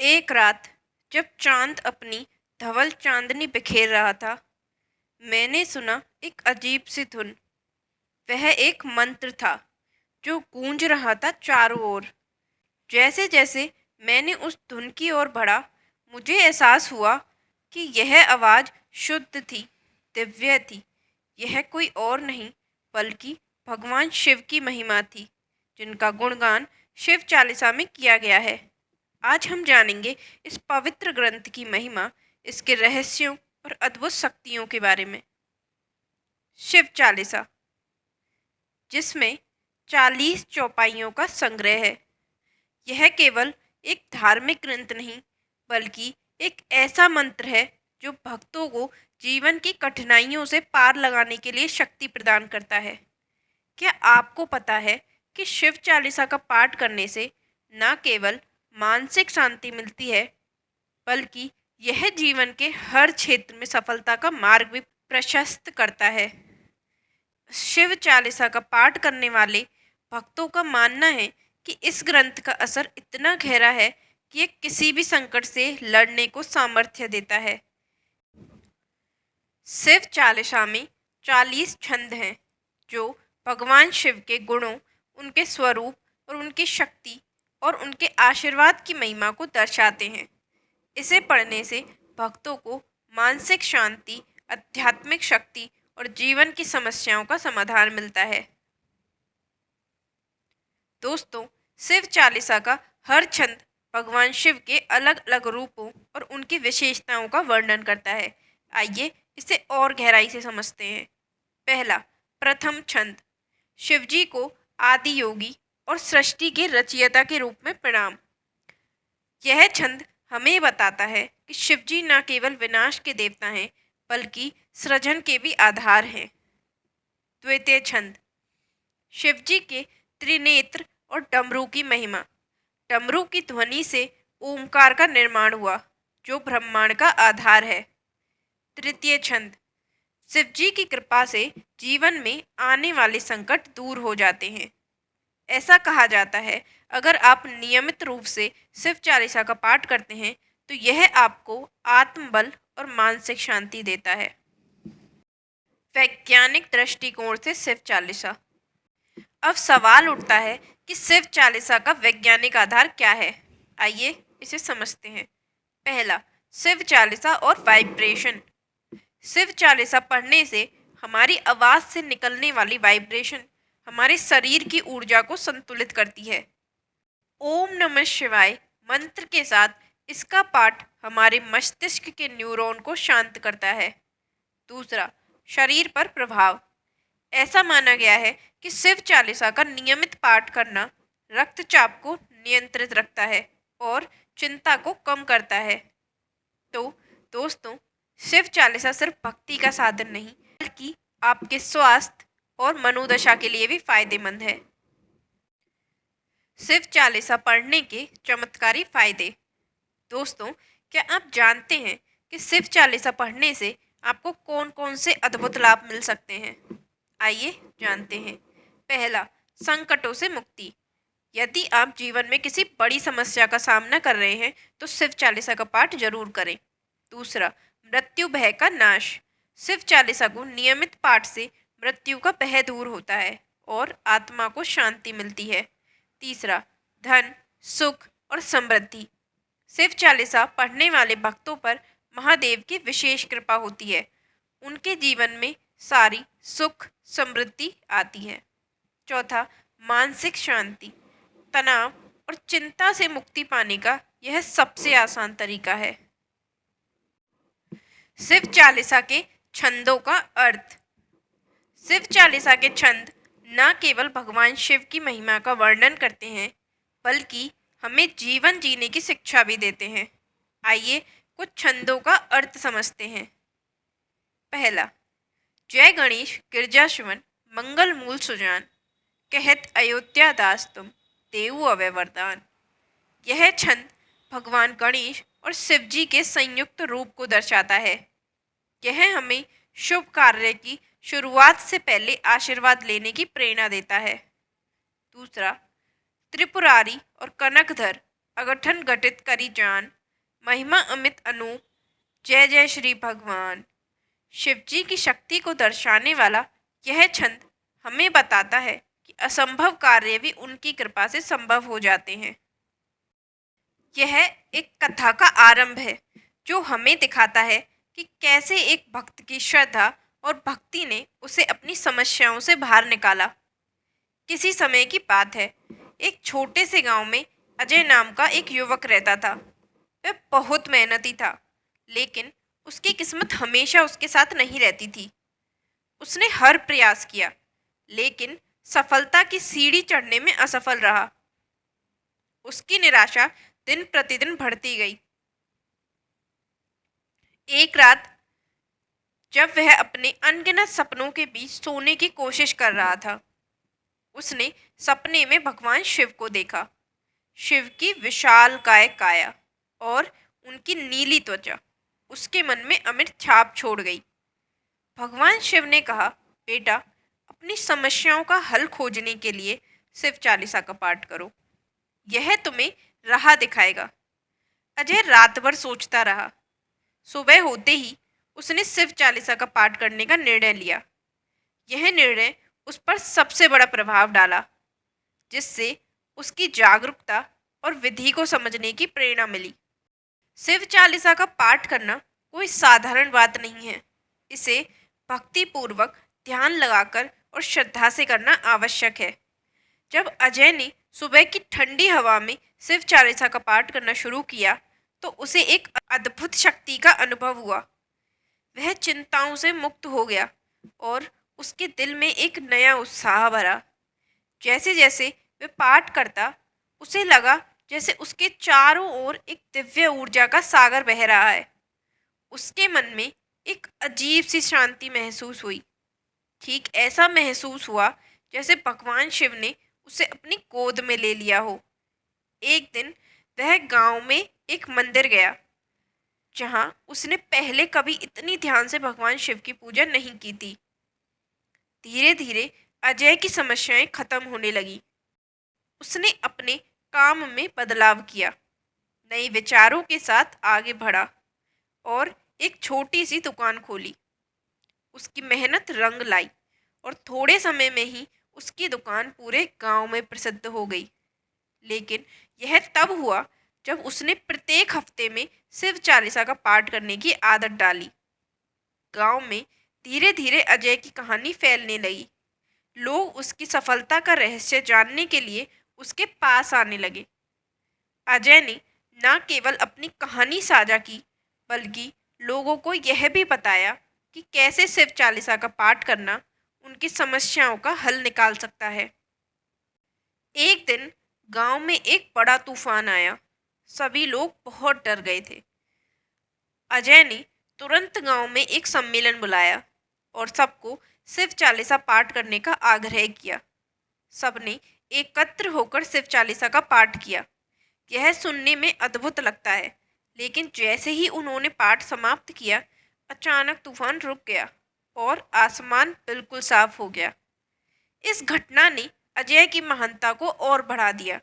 एक रात जब चांद अपनी धवल चांदनी बिखेर रहा था, मैंने सुना एक अजीब सी धुन। वह एक मंत्र था जो गूंज रहा था चारों ओर। जैसे जैसे मैंने उस धुन की ओर बढ़ा, मुझे एहसास हुआ कि यह आवाज़ शुद्ध थी, दिव्य थी। यह कोई और नहीं बल्कि भगवान शिव की महिमा थी, जिनका गुणगान शिव चालीसा में किया गया है। आज हम जानेंगे इस पवित्र ग्रंथ की महिमा, इसके रहस्यों और अद्भुत शक्तियों के बारे में। शिव चालीसा, जिसमें 40 चौपाइयों का संग्रह है। यह केवल एक धार्मिक ग्रंथ नहीं, बल्कि एक ऐसा मंत्र है जो भक्तों को जीवन की कठिनाइयों से पार लगाने के लिए शक्ति प्रदान करता है। क्या आपको पता है कि शिव चालीसा का पाठ करने से न केवल मानसिक शांति मिलती है, बल्कि यह जीवन के हर क्षेत्र में सफलता का मार्ग भी प्रशस्त करता है। शिव चालीसा का पाठ करने वाले भक्तों का मानना है कि इस ग्रंथ का असर इतना गहरा है कि ये किसी भी संकट से लड़ने को सामर्थ्य देता है। शिव चालीसा में 40 छंद हैं जो भगवान शिव के गुणों, उनके स्वरूप और उनकी शक्ति और उनके आशीर्वाद की महिमा को दर्शाते हैं। इसे पढ़ने से भक्तों को मानसिक शांति, आध्यात्मिक शक्ति और जीवन की समस्याओं का समाधान मिलता है। दोस्तों, शिव चालीसा का हर छंद भगवान शिव के अलग अलग रूपों और उनकी विशेषताओं का वर्णन करता है। आइए इसे और गहराई से समझते हैं। पहला, प्रथम छंद। शिवजी को आदि योगी और सृष्टि के रचयिता के रूप में प्रणाम। यह छंद हमें बताता है कि शिवजी न केवल विनाश के देवता हैं, बल्कि सृजन के भी आधार हैं। द्वितीय छंद। शिवजी के त्रिनेत्र और डमरू की महिमा। डमरू की ध्वनि से ओमकार का निर्माण हुआ, जो ब्रह्मांड का आधार है। तृतीय छंद। शिवजी की कृपा से जीवन में आने वाले संकट दूर हो जाते हैं। ऐसा कहा जाता है, अगर आप नियमित रूप से शिव चालीसा का पाठ करते हैं तो यह आपको आत्मबल और मानसिक शांति देता है। वैज्ञानिक दृष्टिकोण से शिव चालीसा। अब सवाल उठता है कि शिव चालीसा का वैज्ञानिक आधार क्या है। आइए इसे समझते हैं। पहला, शिव चालीसा और वाइब्रेशन। शिव चालीसा पढ़ने से हमारी आवाज़ से निकलने वाली वाइब्रेशन हमारे शरीर की ऊर्जा को संतुलित करती है। ओम नमः शिवाय मंत्र के साथ इसका पाठ हमारे मस्तिष्क के न्यूरॉन को शांत करता है। दूसरा, शरीर पर प्रभाव। ऐसा माना गया है कि शिव चालीसा का नियमित पाठ करना रक्तचाप को नियंत्रित रखता है और चिंता को कम करता है। तो दोस्तों, शिव चालीसा सिर्फ भक्ति का साधन नहीं, बल्कि आपके स्वास्थ्य और मनोदशा के लिए भी फायदेमंद है। शिव चालीसा पढ़ने के चमत्कारी फायदे। दोस्तों, क्या आप जानते हैं कि शिव चालीसा पढ़ने से आपको कौन कौन से अद्भुत लाभ मिल सकते हैं? आइए जानते हैं। पहला, संकटों से मुक्ति। यदि आप जीवन में किसी बड़ी समस्या का सामना कर रहे हैं तो शिव चालीसा का पाठ जरूर करें। दूसरा, मृत्यु भय का नाश। शिव चालीसा को नियमित पाठ से मृत्यु का भय दूर होता है और आत्मा को शांति मिलती है। तीसरा, धन, सुख और समृद्धि। शिव चालीसा पढ़ने वाले भक्तों पर महादेव की विशेष कृपा होती है। उनके जीवन में सारी सुख समृद्धि आती है। चौथा, मानसिक शांति। तनाव और चिंता से मुक्ति पाने का यह सबसे आसान तरीका है। शिव चालीसा के छंदों का अर्थ। शिव चालीसा के छंद न केवल भगवान शिव की महिमा का वर्णन करते हैं, बल्कि हमें जीवन जीने की शिक्षा भी देते हैं। आइए कुछ छंदों का अर्थ समझते हैं। पहला, जय गणेश गिरजा शिवन मंगल मूल सुजान, कहत अयोध्या दास तुम देऊ अवै वरदान। यह छंद भगवान गणेश और शिवजी के संयुक्त रूप को दर्शाता है। यह हमें शुभ कार्य की शुरुआत से पहले आशीर्वाद लेने की प्रेरणा देता है। दूसरा, त्रिपुरारी और कनकधर अगठन घटित करी जान, महिमा अमित अनूप, जय जय श्री भगवान। शिवजी की शक्ति को दर्शाने वाला यह छंद हमें बताता है कि असंभव कार्य भी उनकी कृपा से संभव हो जाते हैं। यह एक कथा का आरंभ है जो हमें दिखाता है कि कैसे एक भक्त की श्रद्धा और भक्ति ने उसे अपनी समस्याओं से बाहर निकाला। किसी समय की बात है, एक छोटे से गांव में अजय नाम का एक युवक रहता था। वह बहुत मेहनती था, लेकिन उसकी किस्मत हमेशा उसके साथ नहीं रहती थी। उसने हर प्रयास किया, लेकिन सफलता की सीढ़ी चढ़ने में असफल रहा। उसकी निराशा दिन प्रतिदिन बढ़ती गई। एक रात जब वह अपने अनगिनत सपनों के बीच सोने की कोशिश कर रहा था, उसने सपने में भगवान शिव को देखा। शिव की विशाल काय काया और उनकी नीली त्वचा उसके मन में अमिट छाप छोड़ गई। भगवान शिव ने कहा, बेटा, अपनी समस्याओं का हल खोजने के लिए शिव चालीसा का पाठ करो। यह तुम्हें राह दिखाएगा। अजय रात भर सोचता रहा। सुबह होते ही उसने शिव चालीसा का पाठ करने का निर्णय लिया। यह निर्णय उस पर सबसे बड़ा प्रभाव डाला, जिससे उसकी जागरूकता और विधि को समझने की प्रेरणा मिली। शिव चालीसा का पाठ करना कोई साधारण बात नहीं है। इसे भक्ति पूर्वक ध्यान लगाकर और श्रद्धा से करना आवश्यक है। जब अजय ने सुबह की ठंडी हवा में शिव चालीसा का पाठ करना शुरू किया, तो उसे एक अद्भुत शक्ति का अनुभव हुआ। वह चिंताओं से मुक्त हो गया और उसके दिल में एक नया उत्साह भरा। जैसे जैसे वह पाठ करता, उसे लगा जैसे उसके चारों ओर एक दिव्य ऊर्जा का सागर बह रहा है। उसके मन में एक अजीब सी शांति महसूस हुई। ठीक ऐसा महसूस हुआ जैसे भगवान शिव ने उसे अपनी गोद में ले लिया हो। एक दिन वह गांव में एक मंदिर गया, जहां उसने पहले कभी इतनी ध्यान से भगवान शिव की पूजा नहीं की थी। धीरे धीरे अजय की समस्याएं खत्म होने लगी। उसने अपने काम में बदलाव किया, नए विचारों के साथ आगे बढ़ा और एक छोटी सी दुकान खोली। उसकी मेहनत रंग लाई और थोड़े समय में ही उसकी दुकान पूरे गांव में प्रसिद्ध हो गई। लेकिन यह तब हुआ जब उसने प्रत्येक हफ्ते में शिव चालीसा का पाठ करने की आदत डाली। गांव में धीरे धीरे अजय की कहानी फैलने लगी। लोग उसकी सफलता का रहस्य जानने के लिए उसके पास आने लगे। अजय ने न केवल अपनी कहानी साझा की, बल्कि लोगों को यह भी बताया कि कैसे शिव चालीसा का पाठ करना उनकी समस्याओं का हल निकाल सकता है। एक दिन गांव में एक बड़ा तूफान आया। सभी लोग बहुत डर गए थे। अजय ने तुरंत गांव में एक सम्मेलन बुलाया और सबको शिव चालीसा पाठ करने का आग्रह किया। सबने एकत्र होकर शिव चालीसा का पाठ किया। यह सुनने में अद्भुत लगता है, लेकिन जैसे ही उन्होंने पाठ समाप्त किया, अचानक तूफान रुक गया और आसमान बिल्कुल साफ हो गया। इस घटना ने अजय की महानता को और बढ़ा दिया।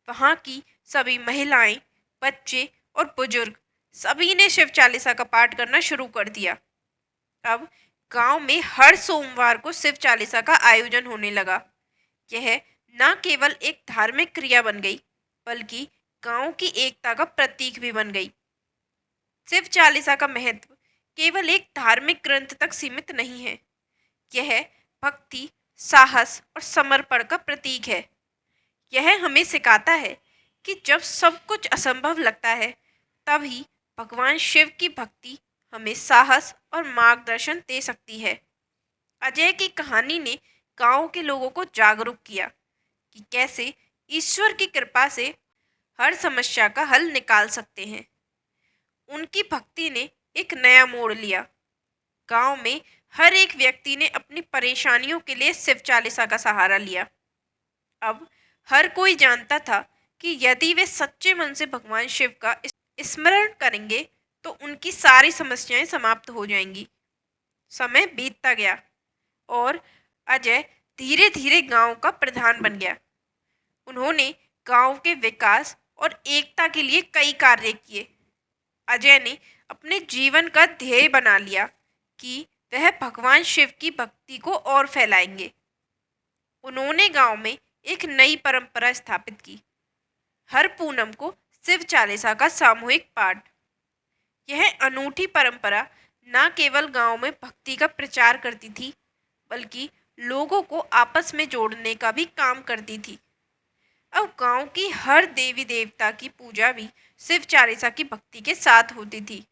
वहाँ की सभी महिलाएं, बच्चे और बुजुर्ग सभी ने शिव चालीसा का पाठ करना शुरू कर दिया। अब गांव में हर सोमवार को शिव चालीसा का आयोजन होने लगा। यह न केवल एक धार्मिक क्रिया बन गई, बल्कि गांव की एकता का प्रतीक भी बन गई। शिव चालीसा का महत्व केवल एक धार्मिक ग्रंथ तक सीमित नहीं है। यह भक्ति, साहस और समर्पण का प्रतीक है। यह हमें सिखाता है कि जब सब कुछ असंभव लगता है, तभी भगवान शिव की भक्ति हमें साहस और मार्गदर्शन दे सकती है। अजय की कहानी ने गांव के लोगों को जागरूक किया कि कैसे ईश्वर की कृपा से हर समस्या का हल निकाल सकते हैं। उनकी भक्ति ने एक नया मोड़ लिया। गांव में हर एक व्यक्ति ने अपनी परेशानियों के लिए शिव चालीसा का सहारा लिया। अब हर कोई जानता था कि यदि वे सच्चे मन से भगवान शिव का स्मरण करेंगे, तो उनकी सारी समस्याएं समाप्त हो जाएंगी। समय बीतता गया और अजय धीरे धीरे गांव का प्रधान बन गया। उन्होंने गांव के विकास और एकता के लिए कई कार्य किए। अजय ने अपने जीवन का ध्येय बना लिया कि वह भगवान शिव की भक्ति को और फैलाएंगे। उन्होंने गांव में एक नई परंपरा स्थापित की। हर पूनम को शिव चालीसा का सामूहिक पाठ। यह अनूठी परंपरा न केवल गांव में भक्ति का प्रचार करती थी, बल्कि लोगों को आपस में जोड़ने का भी काम करती थी। अब गांव की हर देवी देवता की पूजा भी शिव चालीसा की भक्ति के साथ होती थी।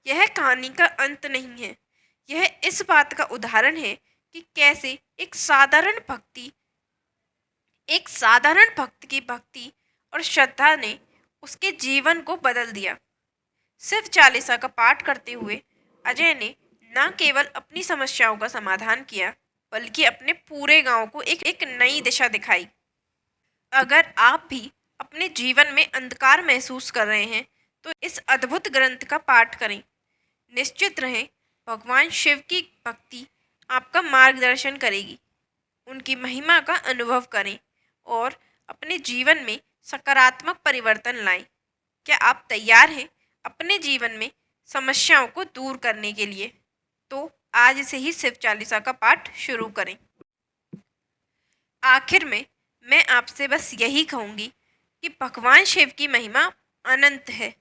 यह कहानी का अंत नहीं है, यह इस बात का उदाहरण है कि कैसे एक साधारण भक्त की भक्ति और श्रद्धा ने उसके जीवन को बदल दिया। शिव चालीसा का पाठ करते हुए अजय ने न केवल अपनी समस्याओं का समाधान किया, बल्कि अपने पूरे गांव को एक नई दिशा दिखाई। अगर आप भी अपने जीवन में अंधकार महसूस कर रहे हैं, तो इस अद्भुत ग्रंथ का पाठ करें। निश्चित रहें, भगवान शिव की भक्ति आपका मार्गदर्शन करेगी। उनकी महिमा का अनुभव करें और अपने जीवन में सकारात्मक परिवर्तन लाएं। क्या आप तैयार हैं अपने जीवन में समस्याओं को दूर करने के लिए? तो आज से ही शिव चालीसा का पाठ शुरू करें। आखिर में मैं आपसे बस यही कहूँगी कि भगवान शिव की महिमा अनंत है।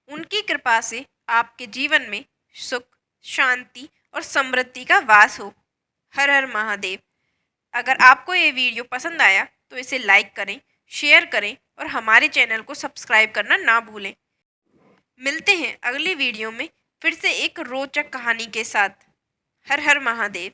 उनकी कृपा से आपके जीवन में सुख, शांति और समृद्धि का वास हो। हर हर महादेव। अगर आपको ये वीडियो पसंद आया तो इसे लाइक करें, शेयर करें और हमारे चैनल को सब्सक्राइब करना ना भूलें। मिलते हैं अगली वीडियो में फिर से एक रोचक कहानी के साथ। हर हर महादेव।